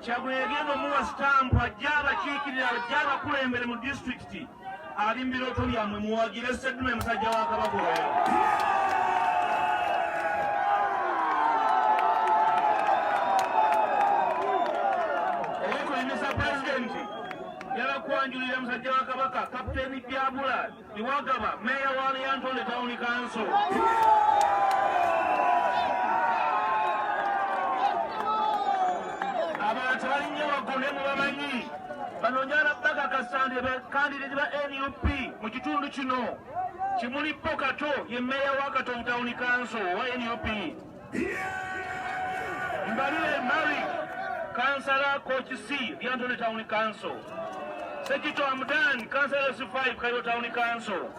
Kyagulanyi yagenda omuwa sitampu ajja abakiikirira ajja abakulembere mu disitulikiti ali mu birooto byammwe muwagire Sseddume musajja wa Kabaka oyo. Mr. President yabakwanjulira musajja wa Kabaka Kapiteeni Byabula Iwagaba meeya wa Lyantonde Town Council. Abantu balinnya waggulu ne mubamanyi bano njala Baga Kasande bakandidati ba NUP mu kitundu kino. Kimuli Pokato ye meeya wa Katongo Town Council wa NUP. Mbalile Mary Councillor Coach C, Lyantonde Town Council. Sekito Amdan, Councillor C5, Cairo Town Council.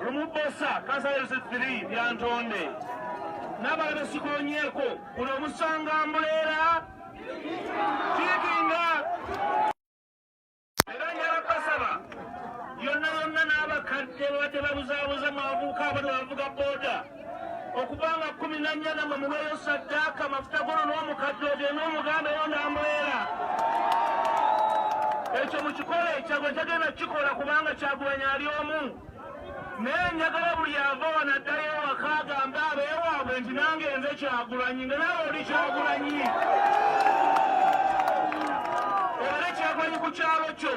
Lumubosa, Councillor C3, Lyantonde. Nabala Sikolonyeko, kuno Musanga Mbulera. Tikinga. Era nyala Basaba. Yonna n'abakadde bate babuzabuza mavuka abantu bavuga boda. Okubanga 14 namwe muweeyo saddaaka amafuta gono n'omukadde ogye n'omuganda yo ndamwera. Ekyo mukikole Kyagulanyi tagenda kikola kubanga Kyagulanyi ali omu. Naye njagala buli ava wano addayo ewaka agambe abeewaabwe nti nange nze Kyagulanyi nga nawe oli Kyagulanyi. Obale Kyagulanyi ku kyalo kyo,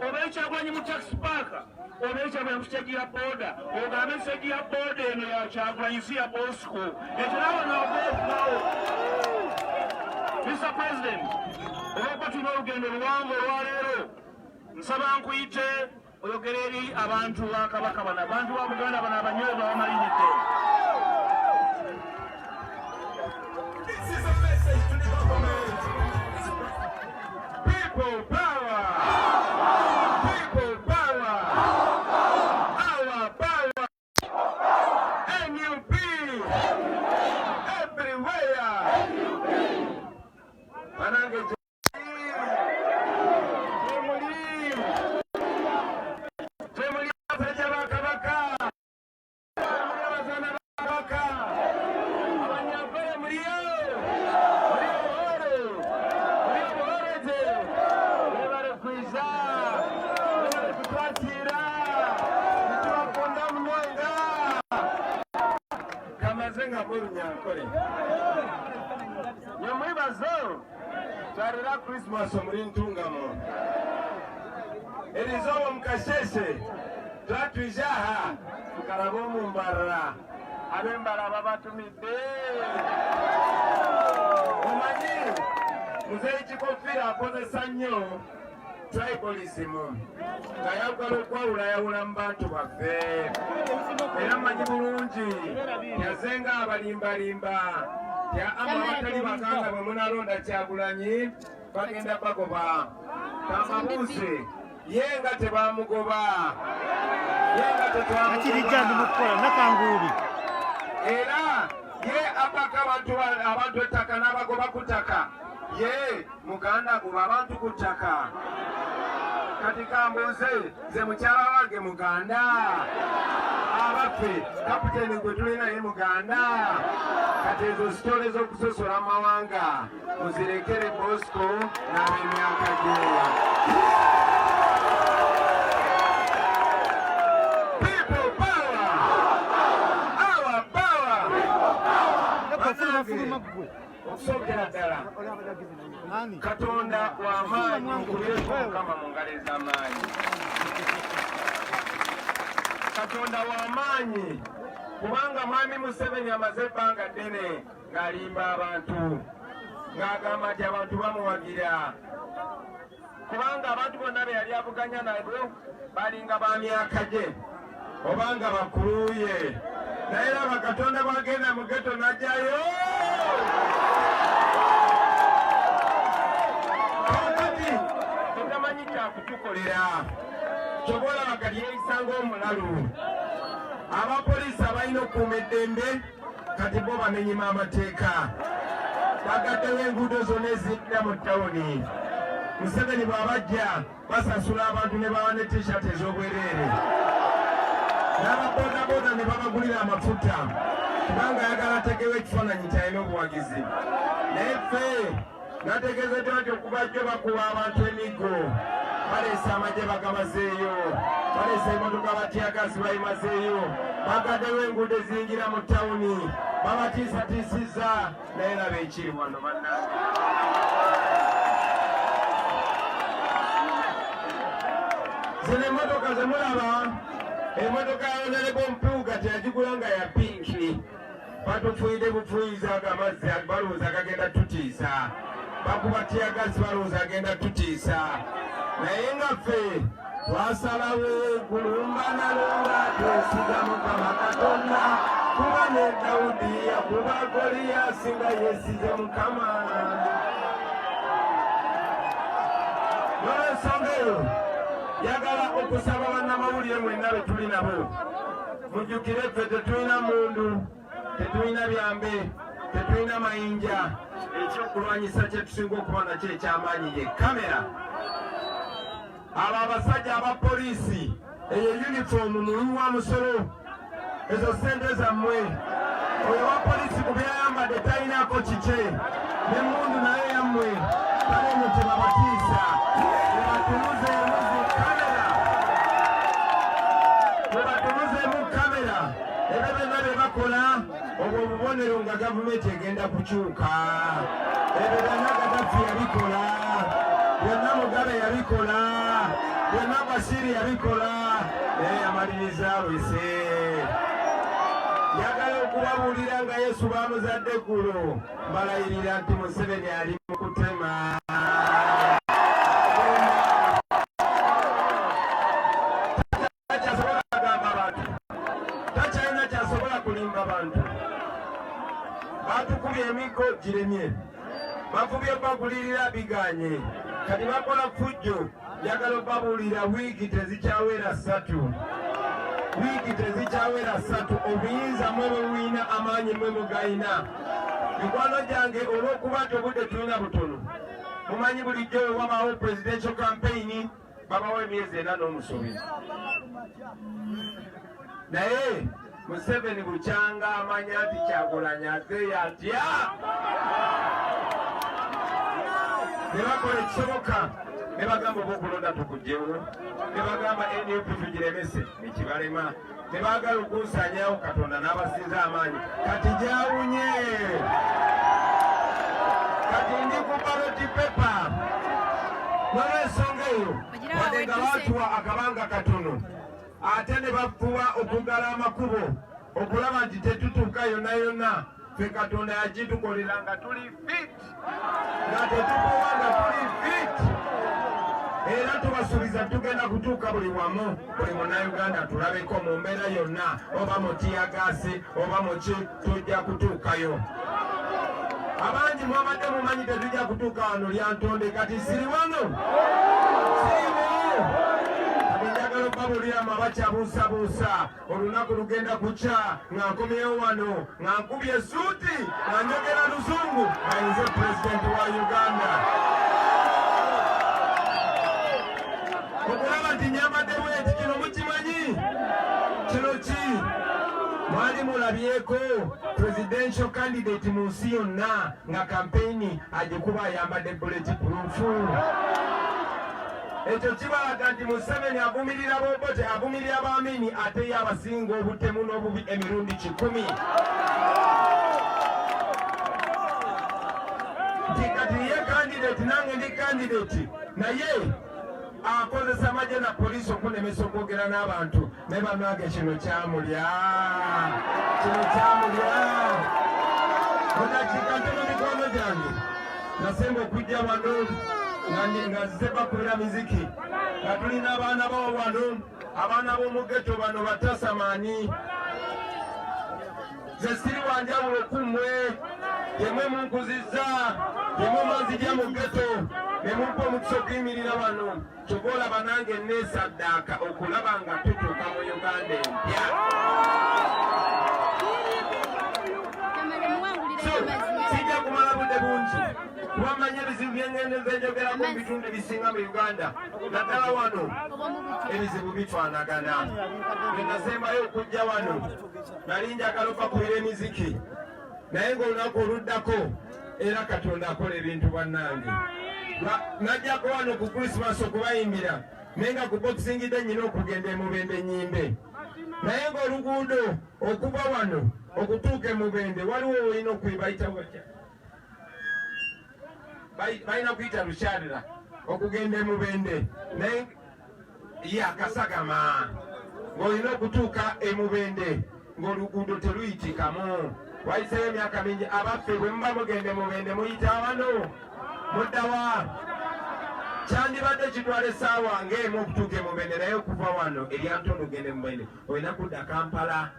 obale Kyagulanyi mu taxi park. Obeera Kyagulanyi ku siteegi ya booda ogambe siteegi ya booda eno ya Kyagulanyi si ya Bosco ekyo nawe noogeefunawo. Mr. President, olwokuba tulina olugendo luwanvu olwaleero nsaba nkuyite oyogere eri abantu ba Kabaka bano abantu ba Buganda bano abanyooba bamaliridde. People power! People power! Our power! NUP! Everywhere! Banange Nyamwibazo twarira Christmas muri Ntungamo erizobo mukasheshe twatwijaha tukarabo mumbara abembara babatumide omanyi muzeyi Kikofira akozesa nnyo tribalism ngayagala okwawulayawula mu bantu baffe era mmanyi bulungi yazenga abalimbalimba abatali bakanga bwe munalonda Kyagulanyi bagenda bagoba kamabuuse ye nga tebamugoba era ye abaka abantu ettaka n'abagoba ku ttaka ye muganda goba abantu ku ttaka. Kati kambuuze nze mukyala wange muganda abaffe kapiteeni gwe tulina ye muganda. Kati ezo sitole z'okusosola amawanga muzirekere Bosco n'ab'emyaka gye. People power! Our power! Okusookera ddala Katonda w'amaanyi nkubyeko Mukama mu ngalo ez'amaanyi. Katonda w'amaanyi kubanga Mwami Museveni amaze ebbanga ddene ng'alimba abantu ng'agamba nti abantu bamuwagira kubanga abantu bonna be yali avuganya nabo balinga ba myaka gye obanga bakuluye naye laba Katonda bw'agenda mu ghetto n'ajjayo kakati tutamanyi kyakutukolera kyobola bakali yeeyisa ng'omulalu. Abapoliisi abalina okukuuma eddembe kati bo bamenyima amateeka bagaddewo enguudo zonna eziyitira mu ttawuni. Museveni bw'abajja basasula abantu ne bawa ne t-shirt ez'obwereere n'ababoodaboda ne babagulira amafuta kubanga ayagala ategewo ekifaananyi kyalina obuwagizi. Naye ffe nategeezedde nti okubajjo bakuba abantu emiggo baleese amagye bagabazeeyo baleese emmotoka batyagasi bayimazeeyo bagaddewo enguudo eziyingira mu tawuni babatiisatiisizza naye laba ekiri wano bannange zino emmotoka zemulaba emmotoka ya Honorable Mpuuga teyagigula nga ya pinki batufuyidde bufuyiza agamazzi balowooza gagenda tutiisa bakuba tyagasi balowooza agenda tutiisa naye nga ffe twasalawo kulumbanalumba twesiga Mukama Katonda kuba ne Dawudi yakuba Goliyasi nga yeesize Mukama n'olwensonga eyo yagala okusaba bannamawulire mwenna be tuli nabo mujjukire ffe tetulina mundu tetulina byambe tetulina mayinja ekyokulwanyisa kyetusinga okuba nakyo ekyamaanyi ye kamera abo abasajja abapoliisi eyo yunifoomu muwi wa musolo ezo sente zammwe oyo wa poliisi ku byayambadde talinaako kike n'emmundu naye yammwe baleno tebabatiisa tebatunuzeemu kamera tebatunuzeemu kamera ebyo byonna bye bakola obwo obubonero nga gavumenti egenda kukyuka ebyo byonna Gaddafi yabikola byonna Mugabe yabikola byonna Bashiri yabikola naye yamaliriza lwese yagala okubabuulira nga Yesu baamuzadde eggulo mbalayirira nti Museveni ali mu kutema takyasobola kugamba bantu takyalina kyasobola kulimba bantu batukubye emiggo giremye bafubye bagulirira biganye kati bakola fujjo yagala babuulira wiiki tezikyawera 3 obuyinza mwe bwewina amaanyi mwe mugayina mikwano gyange olw'okuba nti obudde tulina butono mumanyi bulijjo we wabawo presidential campaign babawo emyezi 4 n'omusobi naye Museveni bukyanga amanya nti Kyagulanyi ageya atya ne bakola ekisoboka ne bagamba oba okulonda tukugyewo ne bagamba NUP tugiremese ekibalema ne baagala okunsanyawo Katonda n'abasinza amaanyi kati gyawunye kati ndi ku ballot paper n'olwensonga eyo wadde nga baatuwa akabanga katono ate ne bafuba okugala amakubo okulaba nti tetutuuka yonna yonna ffe Katonda yagitukolera nga tuli fit nga tetukuwa nga tuli fit era tubasuubiza tugenda kutuuka buli wamu buli munnayuganda tulabeko mu mbeera yonna oba mu tiyagasi oba mu ki tujja kutuukayo abangi mwabadde mumanyi tetujja kutuuka wano lyantonde kati siri wano siriwo njagala okubabuulira abakyabuusabuusa olunaku lugenda kukya nga nkomyewo wano nga nkubye esuuti nga njogera luzungu nga nze pulezidenti wa Uganda okulaba nti nyambadde bweti kino mukimanyi kino ki mwali mulabyeko presidential candidate mu nsi yonna nga kampeyini agikuba ayambadde bulletproof ekyo kibalaga nti Museveni avumirira Bobote avumirira Abaamini ate ye abasinga obutemu n'obubi emirundi 100 nti kati ye candidate nange ndi candidate naye akozesa amagye na poliisi okunemesa okwogera n'abantu naye bannange kino kyamulya odakiika ntono mikwano gyange nasemba okujja wano nga nzize bakubira miziki nga tulina abaana bawo wano abaana b'omugeto bano batasamaani ze siri wanjawulo kummwe yemwe munkuzizza yemwe manzija mu geto ne mumpa omukisa okuyimirira wano kyova olaba nange neesaddaaka okulaba nga tutuuka mu Uganda empya sijja kumala budde bungi kubamanya ebizibu byengendeza enjogerako mu bitundu ebisinga mu Uganda naddala wano ebizibu bitwanagana bwenasembayo okujja wano nali njagala okubakubira emiziki naye ng'olunaku oluddako era Katonda akola ebintu bannange. Najjako wano ku Christmas okubayimbira naye nga ku Boxing Day nnyina okugenda e Mubende nyimbe, naye ng'oluguudo okuva wano okutuuka e Mubende waliwo olina okwebayita watya, balina kuyita Lukyalira okugenda e Mubende, naye Kasagama ng'olina okutuuka e Mubende ng'oluguudo teruyitikamu. Wayiseeyo emyaka mingi, abaffe bwe muba mugenda e Mubende muyita wano muddawa. Kyandibadde kitwala essaawa ng'emu okutuuka e Mubende, naye okuva wano eryantondo ogenda e Mubende olina kudda Kampala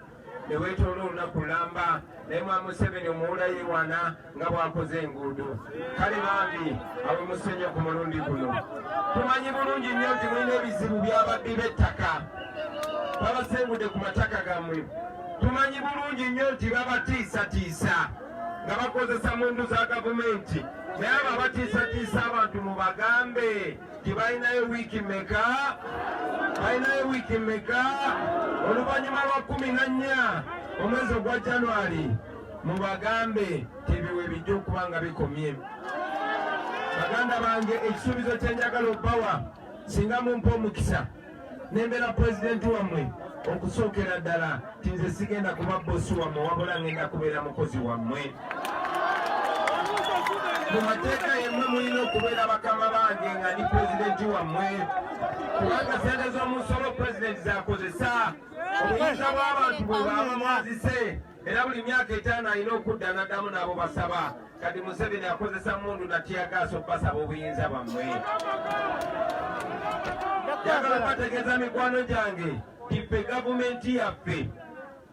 ne weetoola olunaku lulamba, naye Mwami Museveni omuwulayo wana nga bw'akoze enguudo. Kale bambi awe musenyo ku mulundi guno. Tumanyi bulungi nnyo nti mulina ebizibu by'ababbi b'ettaka babasengudde ku mataka gammwe. Tumanyi bulungi nnyo nti babatiisatiisa nga bakozesa mundu za gavumenti, naye abo abatiisatiisa abantu mubagambe nti balinayo wiiki mmeka, oluvannyuma lwa 14 omwezi ogwa January, mubagambe nti ebiwe bijja okuba nga bikomye. Baganda bange, ekisuubizo kye njagala obbawa singa mumpa omukisa nembeera pulezidenti wammwe okusookera ddala nti nze sigenda kuba bosi wammwe wabula ngenda kubeera mukozi wammwe. Mu mateeka yemmwe mulina okubeera bakama bange nga ndi pulezidenti wammwe, kubanga sente z'omusolo pulezidenti zakozesa obuyinza bw'abantu bwe baaba mwazise, era buli myaka 5 alina okudda n'addamu n'abo basaba. Kati Museveni akozesa mundu natiyagaasa obbasaba obuyinza bwammwe. Njagala kubategeeza mikwano gyange tipe gavumenti yaffe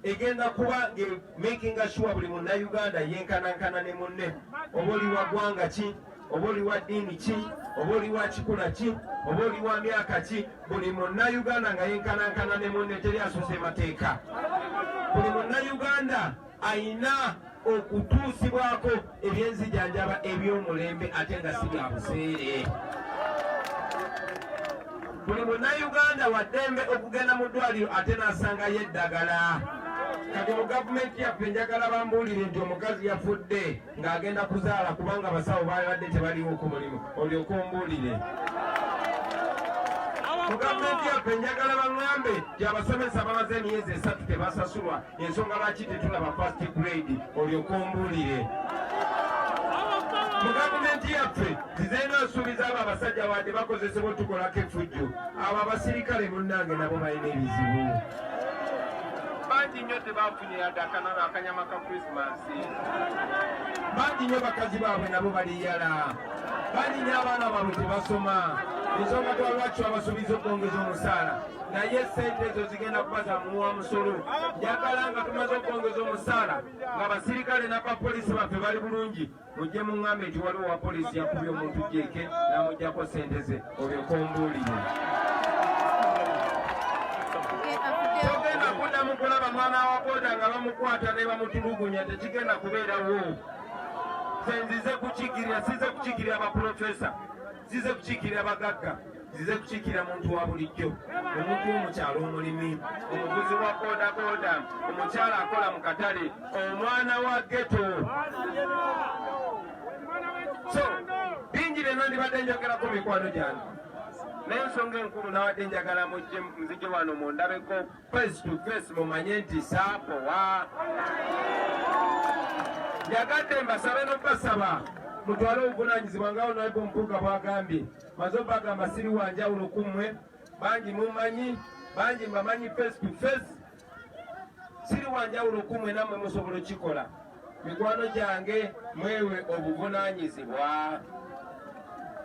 egenda kuba making sure buli munnayuganda yenkanankana ne munne, oba oli wa ggwanga ki, oba oli wa ddiini ki, oba oli wa kikula ki, oba oli wa myaka ki, buli munnayuganda nga yenkanankana ne munne, teri asose mateeka. Buli munnayuganda ayina okutuusibwako ebyenzijanjaba eby'omulembe ate nga si bya buseere. Buli munnayuganda wa ddembe okugenda mu ddwaliro ate n'asangayo eddagala. Kati mu gavumenti yaffe njagala bambuulire nti omukazi yafudde ng'agenda kuzaala kubanga abasawo babadde tebaliwo ku mulimu, olyoke ombuulire. Mu gavumenti yaffe njagala baŋŋambe nti abasomesa bamaze emyezi 3 tebasasulwa, ensonga lwaki tetulaba first grade, olyoke ombuulire. Mu gavumenti yaffe zizayina osuubiza abo abasajja wadde bakozesebwa otukolako effujjo, abo abasirikale munnange nabo balina ebizibu. Bangi nnyo tebafunye yadde akanyama ka Krismasi. Bangi nnyo bakazi baabwe nabo baliyala. Bangi nnyo abaana baabwe tebasoma. Ensonga lwaki babasuubiza okwongeza omusaala, naye sente ezo zigenda kuba za muwa musolo. Njagala nga tumaze okwongeza omusaala nga abasirikale n'abapoliisi baffe bali bulungi, mujje muŋŋambe nti waliwo wa poliisi yakubye omuntu jeeke n'amuggyako sente ze, olyoke ombuulire. Togenda kuddamu kulaba mwana wa booda nga bamukwata ne bamutulugunya, tekigenda kubeerawo. Nze nzize kukiikirira, size kukiikirira abaprofesa, zize kukiikirira abagagga, zize kukiikirira muntu wa bulijjo, omuntu w'omukyalo omulimi, omuvuzi wa boodabooda, omukyala akola mu katale, omwana wa ghetto. So bingi byenna ndibadde njogerako mikwano gyange, naye ensonga enkulu nawadde njagala nzije wano mundabeko face to face mumanye nti saapowa. Njagadde mbasabe n'obbasaba mutwale obuvunaanyizibwa nga Honorable Mpuuga bw'agambye, maze obbagamba siri wa njawulo ku mmwe, bangi mumanyi, bangi mbamanyi face to face, siri wa njawulo ku mmwe, nammwe musobola okikola. Mikwano gyange mwewe obuvunaanyizibwa,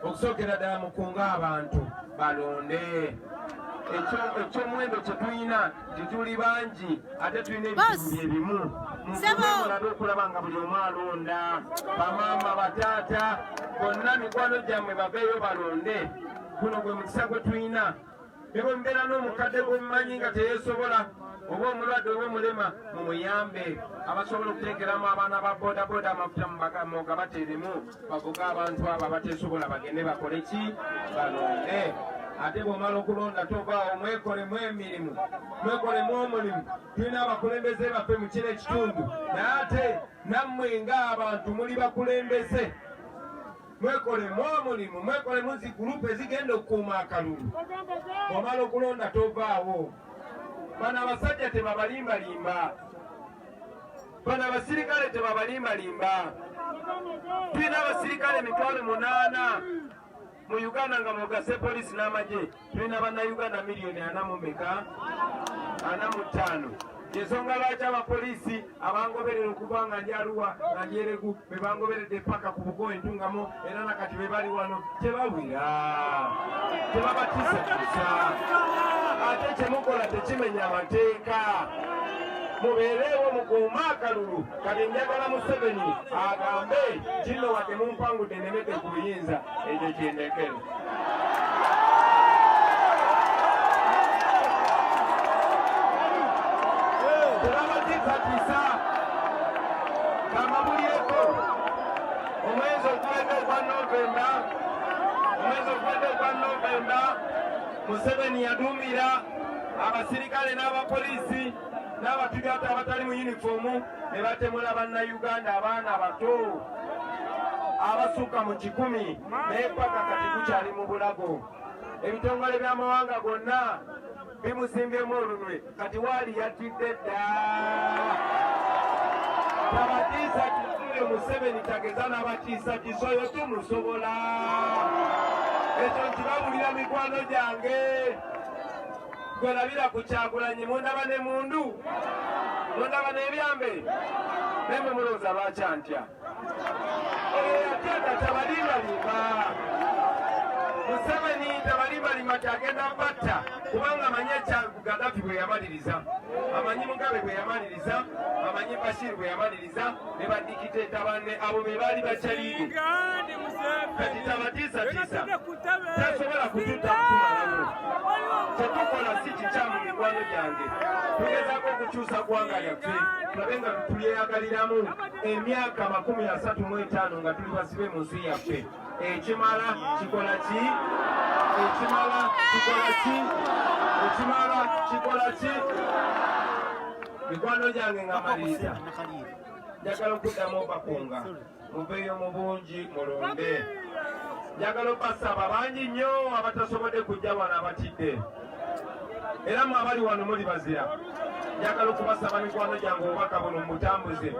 okusookera ddala mukunga abantu balonde. Ekyomuwendo kye tulina tituli bangi ate tulina ebizibu ebimu. Mulabe okulaba nga buli omu alonda, bamaama bataata bonna mikwano gyammwe baveeyo balonde. Guno gwe mukisa gwe tulina. Ne bwe mbeera n'omukadde gwemumanyi nga teyeesobola oba omulwadde oba omulema, mumuyambe. Abasobola okuteekeramu abaana ba boodabooda amafuta mu gabateeremu, bavuge abantu abo abateesobola bagende bakole ki? Balonde. ate bw'omala okulonda tovaawo mwekolemu emirimu mwekolemu omulimu. Tulina abakulembeze baffe mu kino ekitundu, naye ate nammwe ng'abantu muli bakulembeze, mwekolemu omulimu, mwekolemu zi gurupu ezigenda okukuuma akalulu. Bw'omala okulonda tovaawo. Bano abasajja tebabalimbalimba, bano abasirikale tebabalimbalimba. Tulina abasirikale 800 mu Uganda nga mwogase polisi n'amagye. Tulina bannayuganda miliyoni 45. Ensonga lwaki abapoliisi abangoberera okuva nga ndi Arua nga ndi Eregu be bangoberedde paka ku Bugo Entungamo era nakati be bali wano tebawira, tebabatiisatiisa. Ate kyemukola tekimenya amateeka. Mubeereewo mukuume akalulu. Kati njagala Museveni agambe kino wadde mumpangudde nemedde ku buyinza, ekyo kyendekere. Tebabatiisatiisa. Kamabulireko omwezi oguwedde ogwa Novemba, Museveni yaduumira abasirikale n'abapoliisi n'abatugata abatali mu yunifoomu ne batemula bannayuganda abaana abato abasukka mu 100 naye paka kati gukyali mu bulago. Ebitongole by'amawanga gonna bimusimbyemu olunwe, kati waali yatidde dda. Tabatiisa kitule Museveni tageza n'abatiisa kisoyo tumusobola. Ekyo nkibabulira mikwano gyange. Gwe labira ku Kyagulanyi mundaba ne mundu, mundaba n'ebyambe, nemwe mulowooza lwaki antya? Ate nga tabalimbalimba. Museveni tabalimbalimba kyagenda batta kubanga amanyi Gaddafi bwe yamaliriza, amanyi Mugabe bwe yamaliriza, amanyi Bashir bwe yamaliriza, ne badikiteeta banne abo be baali bakyaliire. Kati tabatiisatiisa, tasobola kututa kutumalamu. Kyetukola si kikyamu mikwano gyange. Tugezaako okukyusa ggwanga lyaffe tulabe nga tulyeyagaliramu emyaka 35 nga tuli basibe mu nsi yaffe. Ekimala kikola ki? Mikwano gyange nga maliriza, njagala okuddamu obakunga muveeyo mu bungi mulonde. Njagala obasaba bangi nnyo abatasobodde kujja wano abatidde, era mwe abali wano muli bazira. Njagala okubasaba mikwano gyange obubaka buno mutambuze.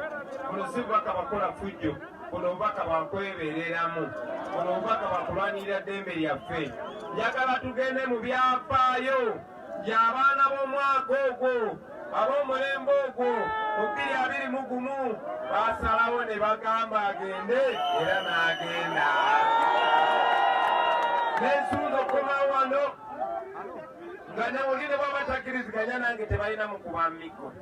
Buno si bubaka bakola fujjo, buno obubaka bwakwebereramu, buno obubaka bwakulwanirira ddembe lyaffe. Njagala tugende mu byafaayo by'abaana b'omwaka ogwo ab'omulembe ogwo mu 2021 basalawo ne bagamba agende era n'agenda. N'ensunza okukomawo wano nga newulire bw'abatakkiriziganya nange tebalina mukuba miko.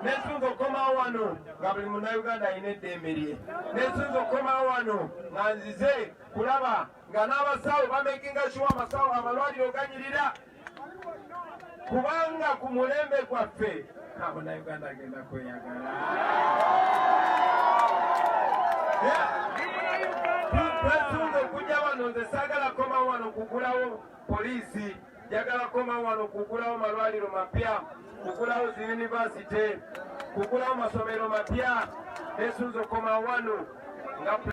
N'ensunza okukomawo wano nga buli munnayuganda alina eddembe lye. N'ensunza okukomawo wano nga nzize kulaba nga n'abasawo bamekinga shuwa amasawo amalwaliro ganyirira, kubanga ku mulembe gwaffe Munnayuganda agenda kweyagala. Twesunze okujja wano, nze saagala komawo wano kugulawo poliisi, njagala komawo wano kugulawo malwaliro mapya, kugulawo zi yunivasite, kugulawo masomero mapya. Nesunze okomawo wano nga